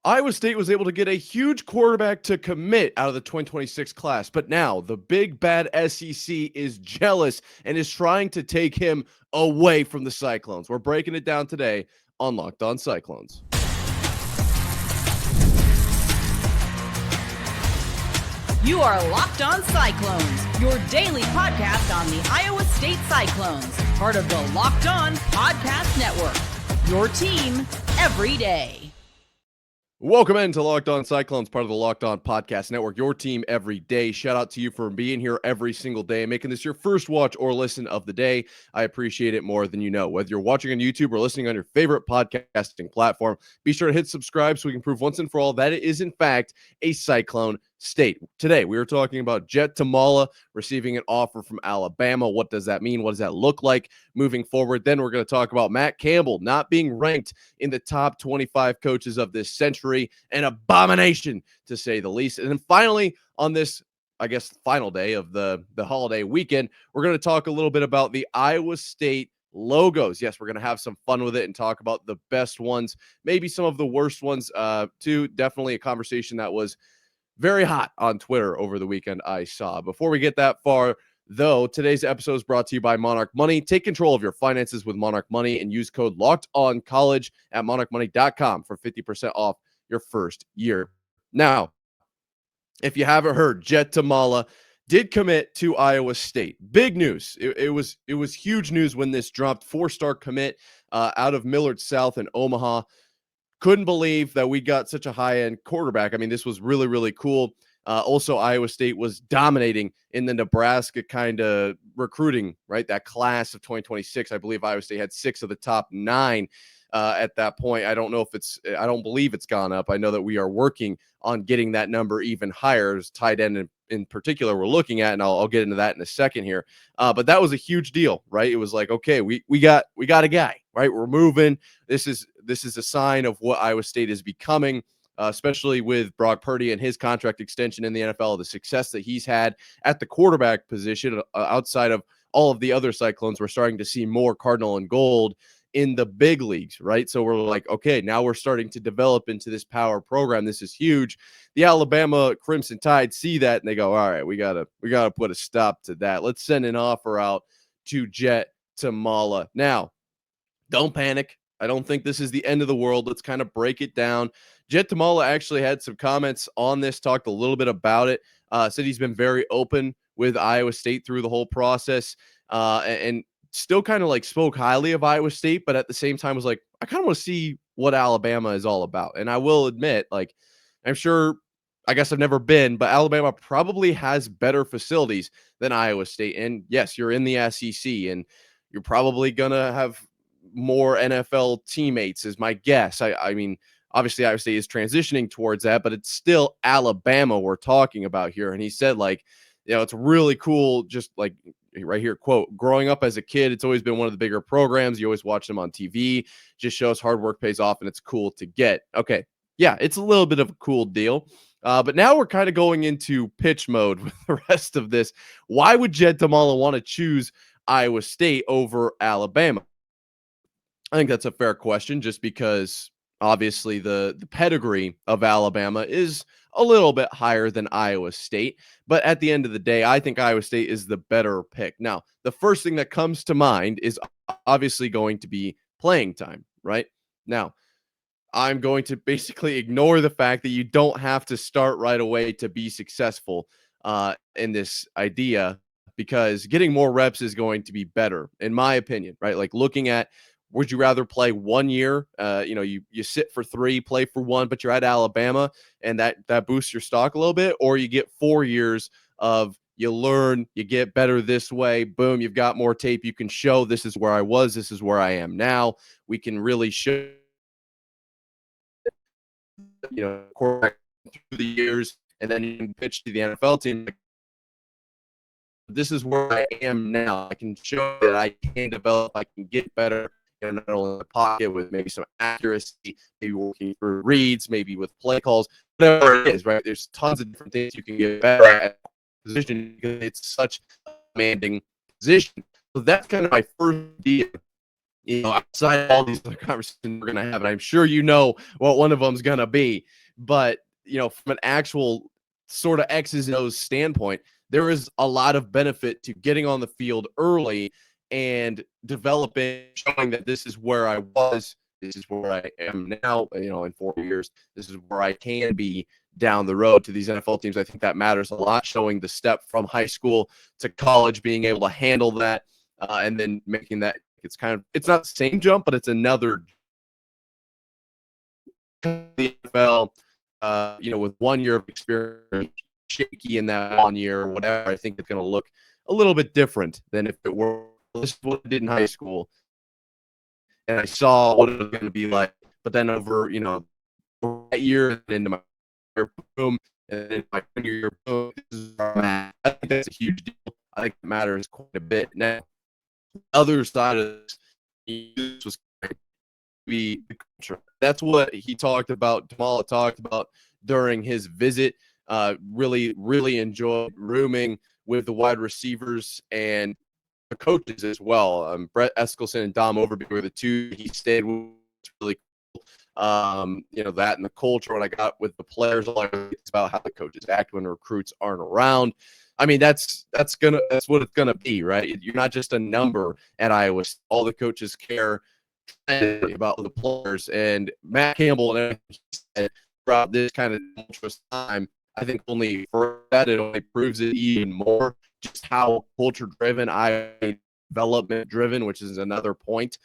Iowa State was able to get a huge quarterback to commit out of the 2026 class, but now the big bad SEC is jealous and is trying to take him away from the Cyclones. We're breaking it down today on Locked On Cyclones. You are Locked On Cyclones, your daily podcast on the Iowa State Cyclones, part of the Locked On Podcast Network, your team every day. Welcome into Locked On Cyclones, part of the Locked On Podcast Network, your team every day. Shout out to you for being here every single day and making this your first watch or listen of the day. I appreciate it more than you know. Whether you're watching on YouTube or listening on your favorite podcasting platform, be sure to hit subscribe so we can prove once and for all that it is, in fact, a Cyclone state. Today, we are talking about Jett Thomalla receiving an offer from Alabama. What does that mean? What does that look like moving forward? Then we're going to talk about Matt Campbell not being ranked in the top 25 coaches of this century, an abomination to say the least. And then finally, on this, I guess, final day of the holiday weekend, we're going to talk a little bit about the Iowa State logos. Yes, we're going to have some fun with it and talk about the best ones, maybe some of the worst ones too. Definitely a conversation that was very hot on Twitter over the weekend, I saw. Before we get that far, though, today's episode is brought to you by Monarch Money. Take control of your finances with Monarch Money and use code LOCKEDONCollege at monarchmoney.com for 50% off your first year. Now, if you haven't heard, Jett Thomalla did commit to Iowa State. Big news. It was huge news when this dropped. 4-star commit out of Millard South in Omaha. Couldn't believe that we got such a high-end quarterback. I mean, this was really, really cool. Also, Iowa State was dominating in the Nebraska kind of recruiting, right? That class of 2026. I believe Iowa State had 6 of the top 9 at that point. I don't believe it's gone up. I know that we are working on getting that number even higher. As tight end in particular we're looking at, and I'll get into that in a second here. But that was a huge deal, right? It was like, okay, we got a guy, right? We're moving. This is a sign of what Iowa State is becoming, especially with Brock Purdy and his contract extension in the NFL, the success that he's had at the quarterback position outside of all of the other Cyclones. We're starting to see more Cardinal and Gold in the big leagues, right? So we're like, okay, now we're starting to develop into this power program. This is huge. The Alabama Crimson Tide see that and they go, all right, we gotta put a stop to that. Let's send an offer out to Jett Thomalla. Now, don't panic. I don't think this is the end of the world. Let's kind of break it down. Jett Thomalla actually had some comments on this, talked a little bit about it, said he's been very open with Iowa State through the whole process, and still kind of like spoke highly of Iowa State, but at the same time was like, I kind of want to see what Alabama is all about. And I will admit, like, I'm sure, I guess I've never been, but Alabama probably has better facilities than Iowa State. And yes, you're in the SEC and you're probably going to have more NFL teammates is my guess. I mean, obviously Iowa State is transitioning towards that, but it's still Alabama we're talking about here. And he said, like, you know, it's really cool, just like right here, quote, growing up as a kid, it's always been one of the bigger programs. You always watch them on TV, just shows hard work pays off and it's cool to get. Okay. Yeah, it's a little bit of a cool deal. But now we're kind of going into pitch mode with the rest of this. Why would Jett Thomalla want to choose Iowa State over Alabama? I think that's a fair question, just because obviously the pedigree of Alabama is a little bit higher than Iowa State. But at the end of the day, I think Iowa State is the better pick. Now, the first thing that comes to mind is obviously going to be playing time, right? Now, I'm going to basically ignore the fact that you don't have to start right away to be successful in this idea, because getting more reps is going to be better, in my opinion, right? Like, looking at, would you rather play 1 year? You sit for 3, play for 1, but you're at Alabama and that boosts your stock a little bit, or you get 4 years of, you learn, you get better this way. Boom, you've got more tape. You can show, this is where I was, this is where I am now. We can really show, quarterback through the years, and then you can pitch to the NFL team. This is where I am now. I can show that I can develop, I can get better. Not only in the pocket with maybe some accuracy, maybe working through reads, maybe with play calls, whatever it is, right? There's tons of different things you can get better at position because it's such a demanding position. So that's kind of my first idea outside of all these other conversations we're going to have, and I'm sure you know what one of them's going to be, but, from an actual sort of X's and O's standpoint, there is a lot of benefit to getting on the field early and developing, showing that this is where I was, this is where I am now, in 4 years, this is where I can be down the road to these NFL teams. I think that matters a lot, showing the step from high school to college, being able to handle that, and then making that, it's not the same jump, but it's another the NFL, with 1 year of experience, shaky in that 1 year or whatever. I think it's going to look a little bit different than if it were this is what I did in high school, and I saw what it was going to be like. But then over, that year into my year, boom, and then my junior year, boom. This is where I'm at. I think that's a huge deal. I think it matters quite a bit. Now, the other side of this was be the culture. That's what he talked about. Tamala talked about during his visit. Really, really enjoyed rooming with the wide receivers and the coaches as well. Brett Eskelson and Dom Overby were the two he stayed with. It's really cool. That and the culture. What I got with the players, a lot of it's about how the coaches act when recruits aren't around. I mean, that's what it's gonna be, right? You're not just a number at Iowa. All the coaches care about the players, and Matt Campbell and everything he said throughout this kind of tumultuous time, I think only for that it only proves it even more just how culture driven, development driven, which is another point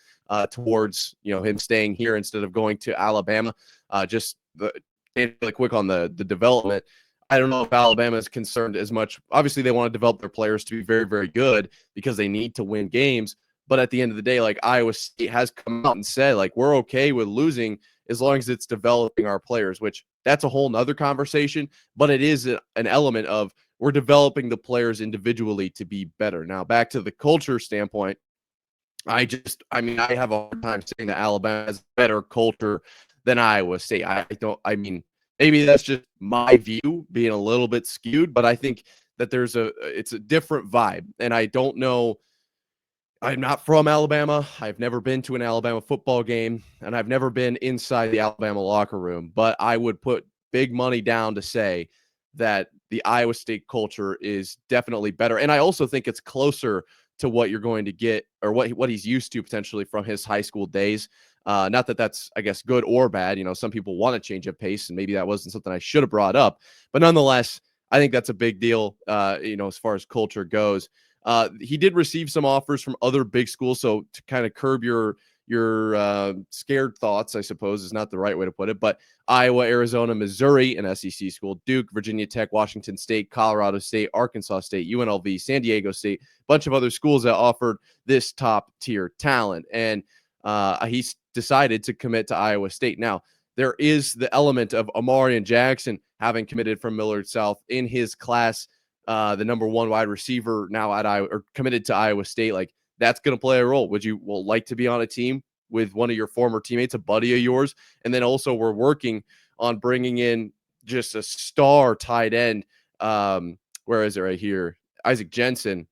towards him staying here instead of going to Alabama. Really quick on the development. I don't know if Alabama is concerned as much. Obviously, they want to develop their players to be very, very good because they need to win games. But at the end of the day, like Iowa State has come out and said, like, we're okay with losing as long as it's developing our players, which that's a whole nother conversation. But it is an element of we're developing the players individually to be better. Now, back to the culture standpoint, I have a hard time saying that Alabama has better culture than Iowa State. Maybe that's just my view being a little bit skewed, but I think that it's a different vibe. And I don't know. I'm not from Alabama. I've never been to an Alabama football game, and I've never been inside the Alabama locker room. But I would put big money down to say that the Iowa State culture is definitely better. And I also think it's closer to what you're going to get or what he's used to potentially from his high school days. Not that that's, I guess, good or bad. Some people want to change of pace, and maybe that wasn't something I should have brought up. But nonetheless, I think that's a big deal, as far as culture goes. He did receive some offers from other big schools, so to kind of curb your scared thoughts, I suppose is not the right way to put it, but Iowa, Arizona, Missouri, an SEC school, Duke, Virginia Tech, Washington State, Colorado State, Arkansas State, UNLV, San Diego State, a bunch of other schools that offered this top tier talent, and he's decided to commit to Iowa State. Now, there is the element of Amarian Jackson having committed from Millard South in his class. The number one wide receiver now at Iowa or committed to Iowa State, like that's going to play a role. Would you like to be on a team with one of your former teammates, a buddy of yours? And then also we're working on bringing in just a star tight end. Where is it right here? Isaac Jensen.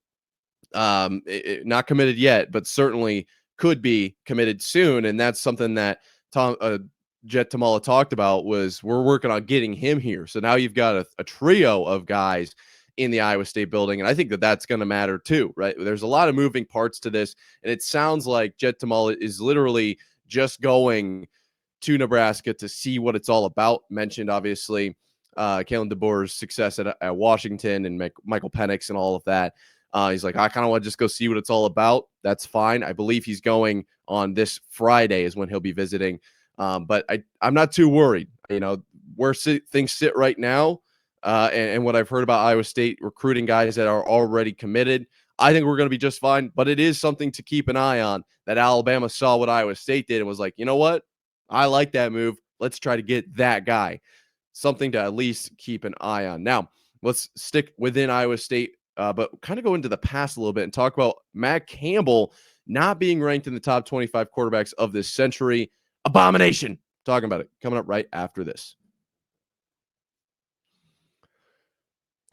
Not committed yet, but certainly could be committed soon. And that's something that Jett Thomalla talked about was we're working on getting him here. So now you've got a trio of guys in the Iowa State building. And I think that that's going to matter too, right? There's a lot of moving parts to this. And it sounds like Jett Thomalla is literally just going to Nebraska to see what it's all about. Mentioned, obviously, Kalen DeBoer's success at Washington and Michael Penix and all of that. He's like, I kind of want to just go see what it's all about. That's fine. I believe he's going on this Friday is when he'll be visiting. But I'm not too worried. Where things sit right now, and what I've heard about Iowa State recruiting guys that are already committed, I think we're going to be just fine. But it is something to keep an eye on that Alabama saw what Iowa State did and was like, you know what? I like that move. Let's try to get that guy. Something to at least keep an eye on. Now, let's stick within Iowa State, but kind of go into the past a little bit and talk about Matt Campbell not being ranked in the top 25 quarterbacks of this century. Abomination. Talking about it coming up right after this.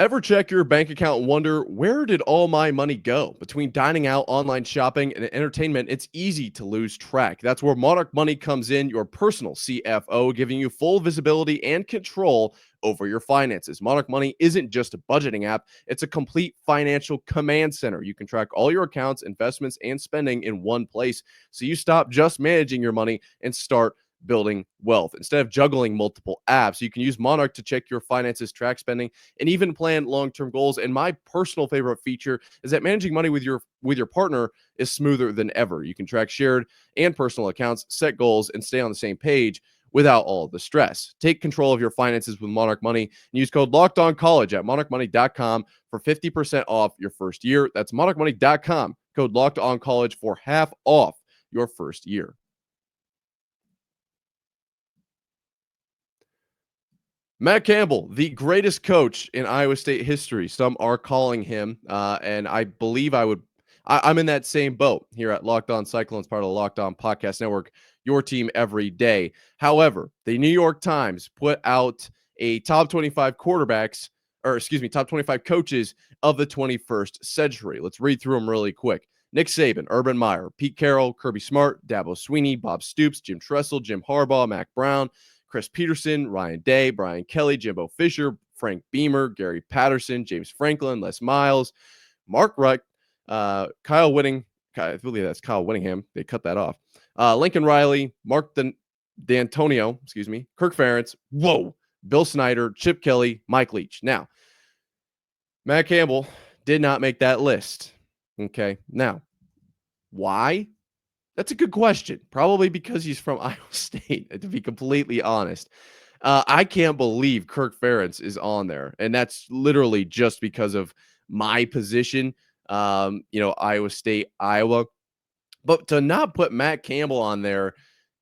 Ever check your bank account and wonder, where did all my money go? Between dining out, online shopping, and entertainment, it's easy to lose track. That's where Monarch Money comes in, your personal CFO, giving you full visibility and control over your finances. Monarch Money isn't just a budgeting app, it's a complete financial command center. You can track all your accounts, investments, and spending in one place, so you stop just managing your money and start building wealth. Instead of juggling multiple apps, you can use Monarch to check your finances, track spending, and even plan long-term goals. And my personal favorite feature is that managing money with your partner is smoother than ever. You can track shared and personal accounts, set goals, and stay on the same page without all the stress. Take control of your finances with Monarch Money and use code LOCKEDONCollege at monarchmoney.com for 50% off your first year. That's monarchmoney.com, code LOCKEDONCollege for half off your first year. Matt Campbell, the greatest coach in Iowa State history. Some are calling him, and I believe I'm in that same boat here at Locked On Cyclones, part of the Locked On Podcast Network, your team every day. However, the New York Times put out a top 25 quarterbacks, or excuse me, top 25 coaches of the 21st century. Let's read through them really quick. Nick Saban, Urban Meyer, Pete Carroll, Kirby Smart, Dabo Swinney, Bob Stoops, Jim Tressel, Jim Harbaugh, Mac Brown, Chris Peterson, Ryan Day, Brian Kelly, Jimbo Fisher, Frank Beamer, Gary Patterson, James Franklin, Les Miles, Mark Ruck, Kyle Whitting. I believe that's Kyle Whittingham. They cut that off. Lincoln Riley, Mark D'Antonio, Kirk Ferentz, Bill Snyder, Chip Kelly, Mike Leach. Now, Matt Campbell did not make that list. Okay. Now, why? That's a good question. Probably because he's from Iowa State, to be completely honest. I can't believe Kirk Ferentz is on there. And that's literally just because of my position, Iowa State, Iowa. But to not put Matt Campbell on there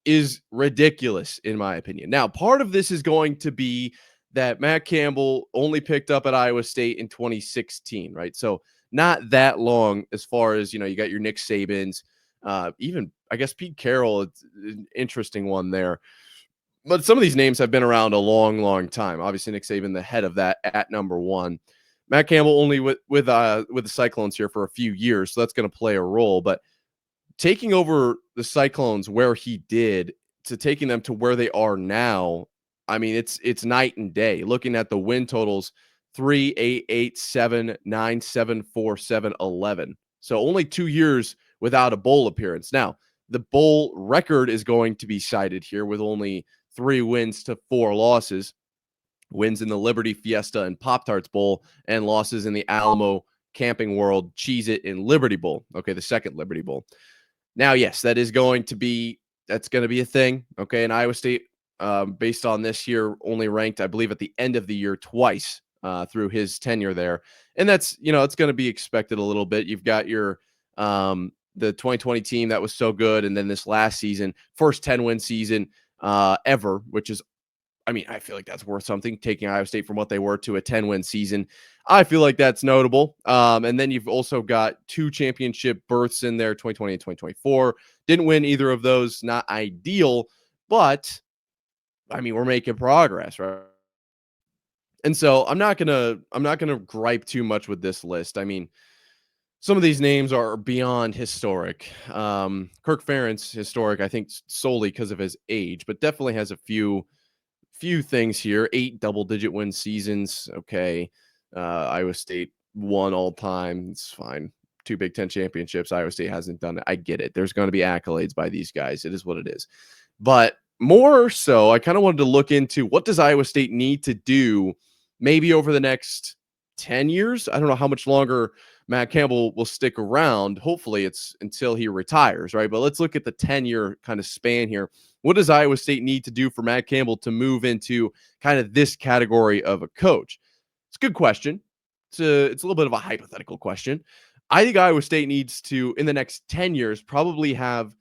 is ridiculous, in my opinion. Now, part of this is going to be that Matt Campbell only picked up at Iowa State in 2016, right? So not that long as far as, you got your Nick Sabans, even, I guess, Pete Carroll, it's an interesting one there. But some of these names have been around a long, long time. Obviously, Nick Saban, the head of that at number one. Matt Campbell only with the Cyclones here for a few years, so that's going to play a role. But taking over the Cyclones where he did to taking them to where they are now, I mean, it's night and day. Looking at the win totals, 3, 8, 8, 7, 9, 7, 4, 7, 11. So only 2 years without a bowl appearance. Now, the bowl record is going to be cited here with only 3 wins to 4 losses. Wins in the Liberty Fiesta and Pop-Tarts Bowl, and losses in the Alamo, Camping World, Cheez-It, and Liberty Bowl. Okay, the second Liberty Bowl. Now, yes, that's going to be a thing. Okay, and Iowa State, based on this year, only ranked, I believe, at the end of the year twice through his tenure there. And that's, it's going to be expected a little bit. You've got your the 2020 team that was so good, and then this last season, first 10-win season ever, which is, I feel like that's worth something, taking Iowa State from what they were to a 10-win season. I feel like that's notable. And then you've also got 2 championship berths in there, 2020 and 2024. Didn't win either of those. Not ideal, but we're making progress, right? And so I'm not gonna gripe too much with this list. Some of these names are beyond historic. Kirk Ferentz, historic, I think, solely because of his age, but definitely has a few things here. 8 double-digit win seasons. Okay. Iowa State won all time. It's fine. 2 Big Ten championships. Iowa State hasn't done it. I get it. There's going to be accolades by these guys. It is what it is. But more so, I kind of wanted to look into, what does Iowa State need to do maybe over the next 10 years? I don't know how much longer Matt Campbell will stick around. Hopefully it's until he retires, right? But let's look at the 10-year kind of span here. What does Iowa State need to do for Matt Campbell to move into kind of this category of a coach? It's a good question. It's a little bit of a hypothetical question. I think Iowa State needs to, in the next 10 years, probably have,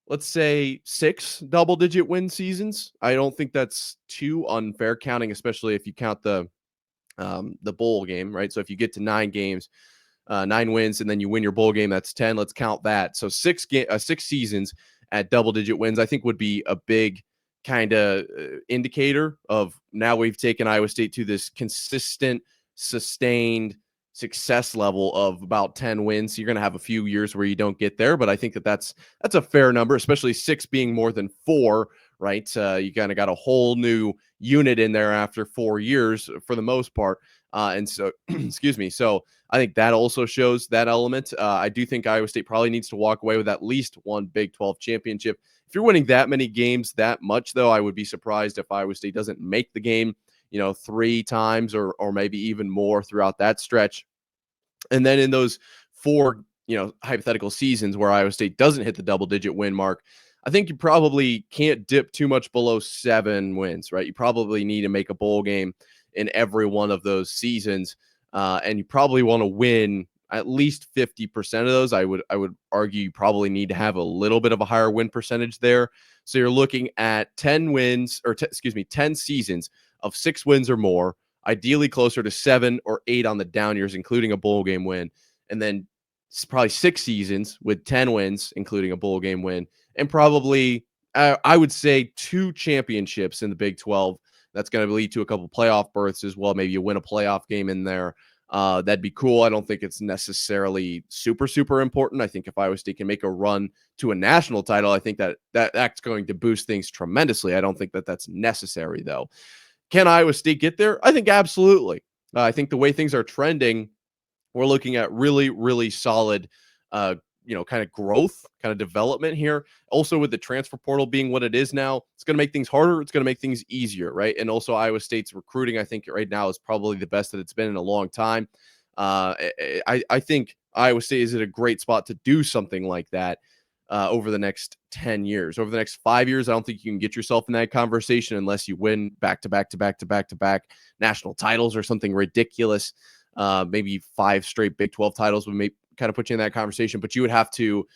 let's say, 6 double-digit win seasons. I don't think that's too unfair, counting, especially if you count the bowl game, right? So if you get to 9 games, 9 wins, and then you win your bowl game, that's 10. Let's count that. So 6 seasons at double-digit wins, I think, would be a big kind of indicator of, now we've taken Iowa State to this consistent sustained success level of about 10 wins. So you're going to have a few years where you don't get there, but I think that's a fair number, especially 6 being more than 4, right? You kind of got a whole new unit in there after 4 years for the most part. And so, excuse me. So I think that also shows that element. I do think Iowa State probably needs to walk away with at least one Big 12 championship. If you're winning that many games that much, though, I would be surprised if Iowa State doesn't make the game, 3 times or maybe even more throughout that stretch. And then in those 4, hypothetical seasons where Iowa State doesn't hit the double-digit win mark, I think you probably can't dip too much below 7 wins, right? You probably need to make a bowl game in every one of those seasons, and you probably want to win at least 50% of those. I would argue you probably need to have a little bit of a higher win percentage there. So you're looking at 10 wins, or 10 seasons of 6 wins or more, ideally closer to 7 or 8 on the down years, including a bowl game win, and then probably 6 seasons with 10 wins, including a bowl game win, and probably I would say 2 championships in the Big 12. That's going to lead to a couple playoff berths as well. Maybe you win a playoff game in there. That'd be cool. I don't think it's necessarily super, super important. I think if Iowa State can make a run to a national title, I think that's going to boost things tremendously. I don't think that's necessary, though. Can Iowa State get there? I think absolutely. I think the way things are trending, we're looking at really, really solid, kind of growth, kind of development here. Also, with the transfer portal being what it is now, it's going to make things harder. It's going to make things easier, right? And also, Iowa State's recruiting, I think, right now is probably the best that it's been in a long time. I think Iowa State is at a great spot to do something like that over the next 10 years. Over the next 5 years, I don't think you can get yourself in that conversation unless you win back-to-back national titles or something ridiculous. Maybe 5 straight Big 12 titles would kind of put you in that conversation, but you would have to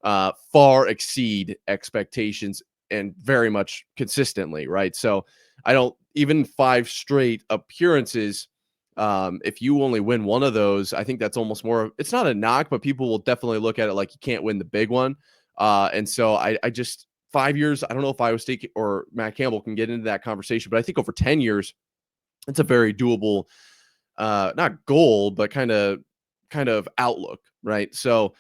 far exceed expectations and very much consistently, right? So I don't even 5 straight appearances. If you only win one of those, I think that's almost more. It's not a knock, but people will definitely look at it like you can't win the big one. And so I just 5 years. I don't know if Iowa State or Matt Campbell can get into that conversation, but I think over 10 years, it's a very doable, not goal, but kind of outlook, right? So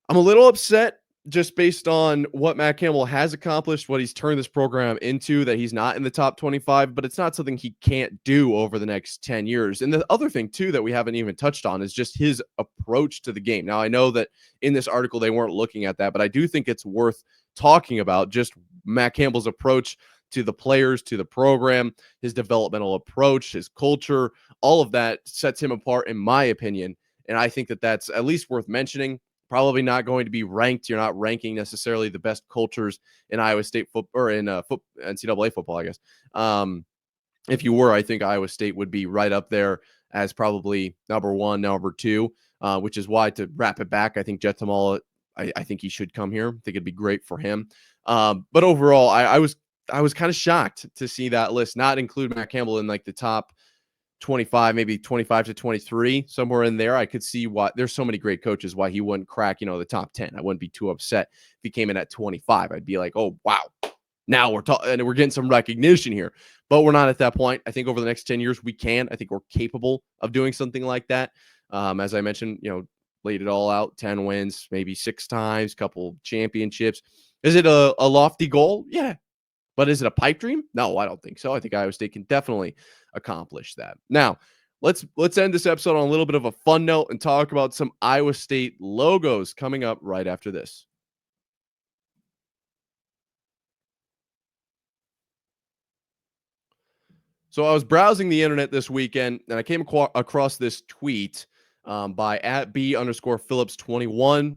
I'm a little upset just based on what Matt Campbell has accomplished, what he's turned this program into, that he's not in the top 25, but it's not something he can't do over the next 10 years. And the other thing, too, that we haven't even touched on is just his approach to the game. Now, I know that in this article, they weren't looking at that, but I do think it's worth talking about just Matt Campbell's approach to the players, to the program, his developmental approach, his culture, all of that sets him apart, in my opinion. And I think that's at least worth mentioning. Probably not going to be ranked. You're not ranking necessarily the best cultures in Iowa State football or in NCAA football, I guess. If you were, I think Iowa State would be right up there as probably number 1, number 2, which is why, to wrap it back, I think Jett Thomalla, I think he should come here. I think it'd be great for him. But overall, I was kind of shocked to see that list not include Matt Campbell in like the top 25, maybe 25 to 23, somewhere in there. I could see why there's so many great coaches, why he wouldn't crack, the top 10. I wouldn't be too upset if he came in at 25. I'd be like, oh, wow, now we're talking and we're getting some recognition here, but we're not at that point. I think over the next 10 years, we can. I think we're capable of doing something like that. As I mentioned, laid it all out, 10 wins, maybe 6 times, couple championships. Is it a lofty goal? Yeah. But is it a pipe dream? No, I don't think so. I think Iowa State can definitely accomplish that. Now, let's end this episode on a little bit of a fun note and talk about some Iowa State logos coming up right after this. So I was browsing the internet this weekend, and I came across this tweet by @B_Phillips21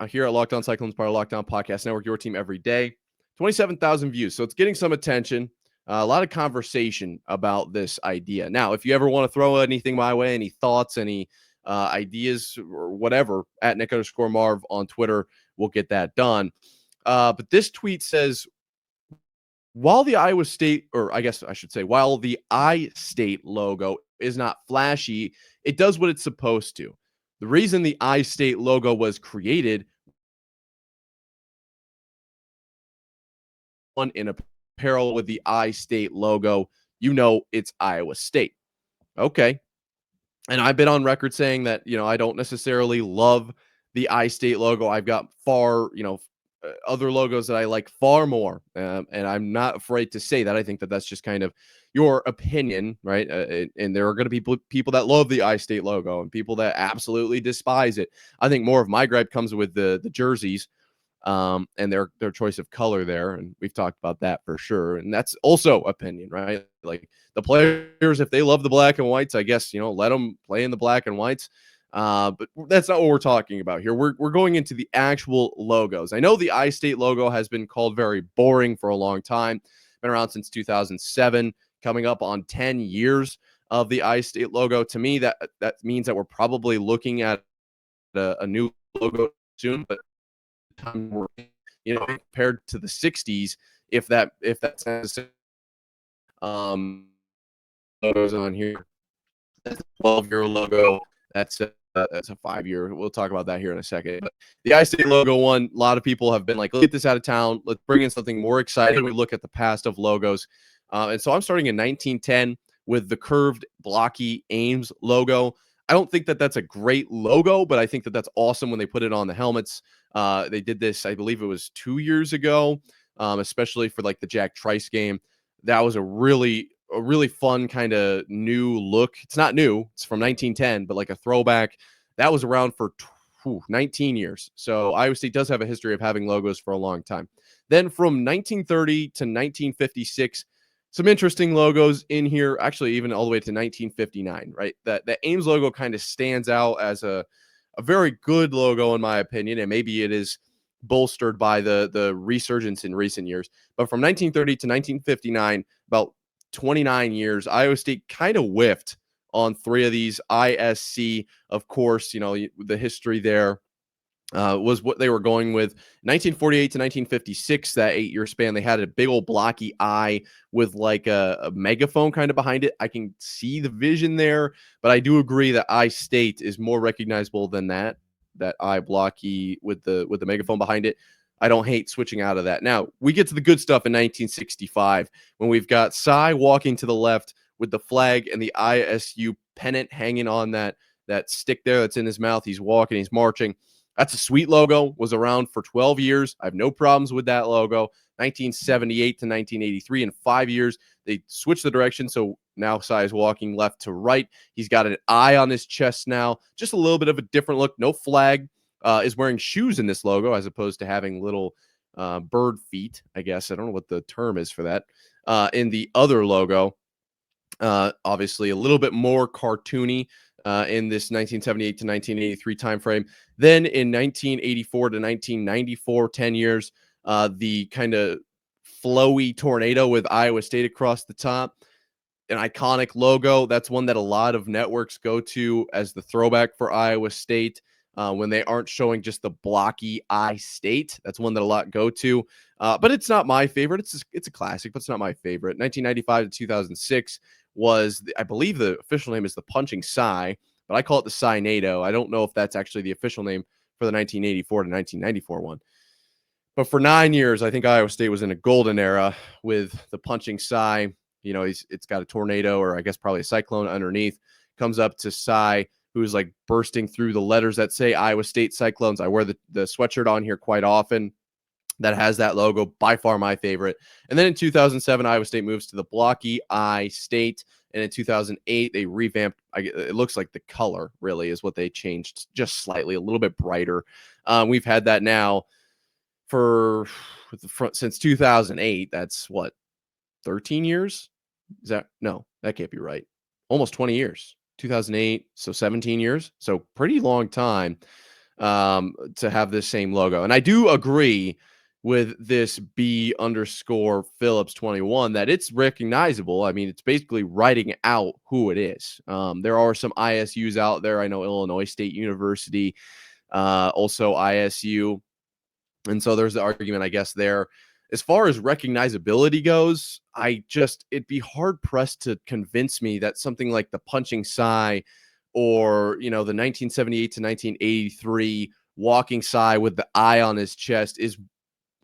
here at Locked On Cyclones, part of Locked On Podcast Network, your team every day. 27,000 views. So it's getting some attention, a lot of conversation about this idea. Now, if you ever want to throw anything my way, any thoughts, any ideas or whatever, @Nick_Marv on Twitter, we'll get that done. But this tweet says, while the Iowa State, or I guess I should say, while the I-State logo is not flashy, it does what it's supposed to. The reason the I-State logo was created in apparel with the I-State logo, it's Iowa State. Okay. And I've been on record saying that, I don't necessarily love the iState logo. I've got far, other logos that I like far more. And I'm not afraid to say that. I think that that's just kind of your opinion, right? And there are going to be people that love the iState logo and people that absolutely despise it. I think more of my gripe comes with the jerseys, and their choice of color there, and we've talked about that for sure. And that's also opinion, right? Like the players, if they love the black and whites, I guess let them play in the black and whites. But that's not what we're talking about here. We're going into the actual logos. I know the iState logo has been called very boring for a long time. Been around since 2007, coming up on 10 years of the iState logo. To me, that means that we're probably looking at a new logo soon, but time we're compared to the 60s, if that's necessary. Logos on here, that's a 12-year logo, that's a 5-year. We'll talk about that here in a second. But the iState logo one, a lot of people have been like, let's get this out of town, let's bring in something more exciting. We look at the past of logos, and so I'm starting in 1910 with the curved blocky Ames logo. I don't think that that's a great logo, but I think that that's awesome when they put it on the helmets. They did this, I believe it was 2 years ago, especially for like the Jack Trice game. That was a really fun kind of new look. It's not new; it's from 1910, but like a throwback. That was around for 19 years. So Iowa State does have a history of having logos for a long time. Then from 1930 to 1956. Some interesting logos in here, actually, even all the way to 1959, right? That Ames logo kind of stands out as a very good logo, in my opinion, and maybe it is bolstered by the resurgence in recent years. But from 1930 to 1959, about 29 years, Iowa State kind of whiffed on 3 of these. ISC, of course, the history there was what they were going with. 1948 to 1956, that 8-year span, they had a big old blocky eye with like a megaphone kind of behind it. I can see the vision there, but I do agree that iState is more recognizable than that eye blocky with the megaphone behind it. I don't hate switching out of that. Now we get to the good stuff in 1965 when we've got Cy walking to the left with the flag and the ISU pennant hanging on that stick there that's in his mouth. He's walking, he's marching. That's a sweet logo, was around for 12 years. I have no problems with that logo. 1978 to 1983, in 5 years, they switched the direction. So now Cy is walking left to right. He's got an eye on his chest now. Just a little bit of a different look. No flag. Is wearing shoes in this logo as opposed to having little bird feet, I guess. I don't know what the term is for that. In the other logo, obviously a little bit more cartoony. In this 1978 to 1983 timeframe. Then in 1984 to 1994, 10 years, the kind of flowy tornado with Iowa State across the top, an iconic logo. That's one that a lot of networks go to as the throwback for Iowa State when they aren't showing just the blocky iState. That's one that a lot go to, but it's not my favorite. It's a classic, but it's not my favorite. 1995 to 2006 was, I believe the official name is the Punching Cy, but I call it the Cy-nado. I don't know if that's actually the official name for the 1984 to 1994 one. But for 9 years, I think Iowa State was in a golden era with the Punching Cy. It's got a tornado, or I guess probably a cyclone underneath, comes up to Cy, who's like bursting through the letters that say Iowa State Cyclones. I wear the sweatshirt on here quite often that has that logo, by far my favorite. And then in 2007, Iowa State moves to the blocky iState. And in 2008, they revamped. It looks like the color really is what they changed just slightly, a little bit brighter. We've had that now since 2008. That's what, 13 years? Is that? No, that can't be right. Almost 20 years. 2008, so 17 years. So pretty long time to have this same logo. And I do agree with this B_Phillips 21 that it's recognizable. I mean, it's basically writing out who it is. There are some ISUs out there. I know Illinois State University, also ISU. And so there's the argument, I guess, there. As far as recognizability goes, it'd be hard pressed to convince me that something like the Punching Cy or, the 1978 to 1983 walking Cy with the eye on his chest is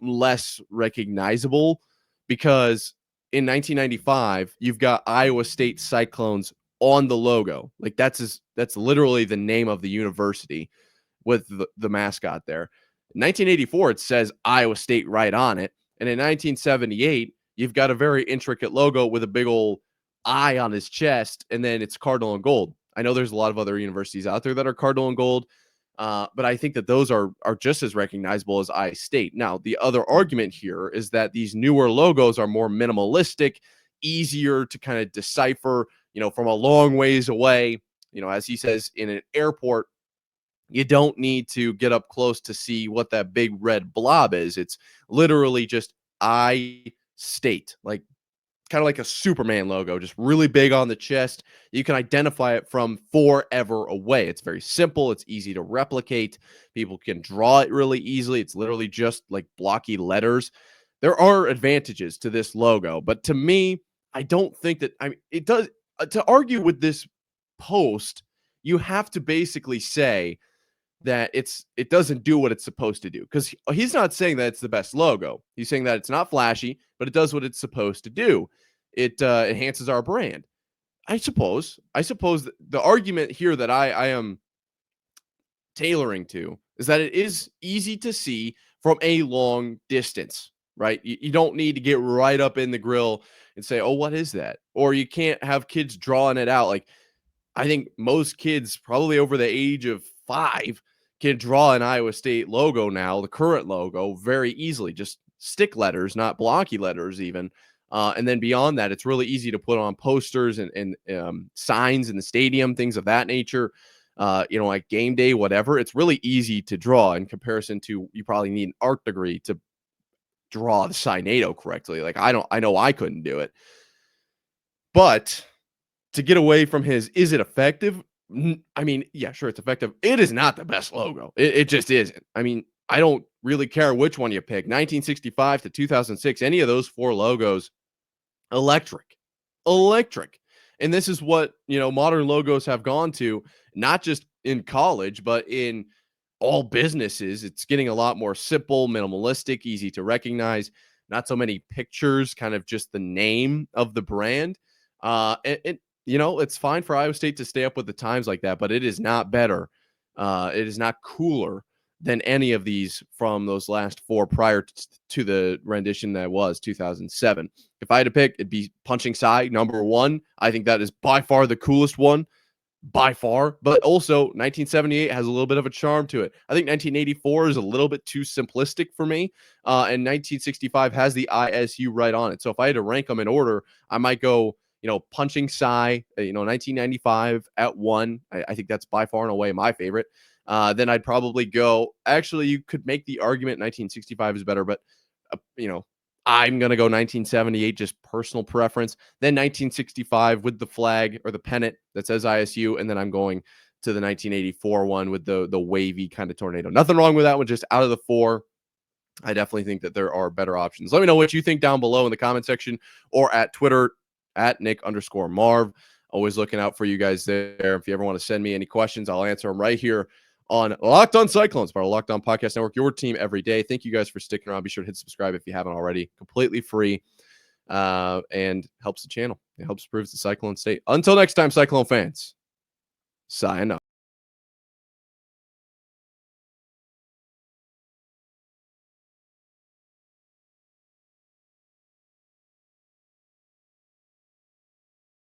less recognizable, because in 1995, you've got Iowa State Cyclones on the logo. Like that's literally the name of the university with the mascot there. In 1984, it says Iowa State right on it. And in 1978, you've got a very intricate logo with a big old eye on his chest, and then it's cardinal and gold. I know there's a lot of other universities out there that are cardinal and gold, but I think that those are just as recognizable as Iowa State. Now, the other argument here is that these newer logos are more minimalistic, easier to kind of decipher, from a long ways away. As he says, in an airport, you don't need to get up close to see what that big red blob is. It's literally just I State, like kind of like a Superman logo, just really big on the chest. You can identify it from forever away. It's very simple. It's easy to replicate. People can draw it really easily. It's literally just like blocky letters. There are advantages to this logo, but to me, I don't think that, it does. To argue with this post, you have to basically say that it doesn't do what it's supposed to do, because he's not saying that it's the best logo. He's saying that it's not flashy, but it does what it's supposed to do. It enhances our brand. I suppose the argument here that I am tailoring to is that it is easy to see from a long distance, right? You don't need to get right up in the grill and say, oh, what is that? Or you can't have kids drawing it out. Like, I think most kids probably over the age of 5 can draw an Iowa State logo now, the current logo, very easily. Just stick letters, not blocky letters even. And then beyond that, it's really easy to put on posters and signs in the stadium, things of that nature. Like game day, whatever. It's really easy to draw in comparison to, you probably need an art degree to draw the Signado correctly. Like I know I couldn't do it. But to get away from his, is it effective? Yeah, sure, it's effective. It is not the best logo. It just isn't. I don't really care which one you pick. 1965 to 2006, any of those 4 logos, electric. And this is what, modern logos have gone to, not just in college, but in all businesses. It's getting a lot more simple, minimalistic, easy to recognize. Not so many pictures, kind of just the name of the brand. It's fine for Iowa State to stay up with the times like that, but it is not better. It is not cooler than any of these from those last 4 prior to the rendition that was 2007. If I had to pick, it'd be Punching Sai, number 1. I think that is by far the coolest one, by far. But also 1978 has a little bit of a charm to it. I think 1984 is a little bit too simplistic for me. And 1965 has the ISU right on it. So if I had to rank them in order, I might go, Punching Sai, 1995 at 1. I think that's by far and away my favorite. Then I'd probably go, actually, you could make the argument 1965 is better, but, I'm going to go 1978, just personal preference. Then 1965 with the flag or the pennant that says ISU. And then I'm going to the 1984 one with the wavy kind of tornado. Nothing wrong with that one, just out of the 4. I definitely think that there are better options. Let me know what you think down below in the comment section or at Twitter at Nick_Marv. Always looking out for you guys there. If you ever want to send me any questions, I'll answer them right here on Locked On Cyclones, part of Locked On Podcast Network, your team every day. Thank you guys for sticking around. Be sure to hit subscribe if you haven't already. Completely free, and helps the channel. It helps improve the Cyclone state. Until next time, Cyclone fans, sayonara.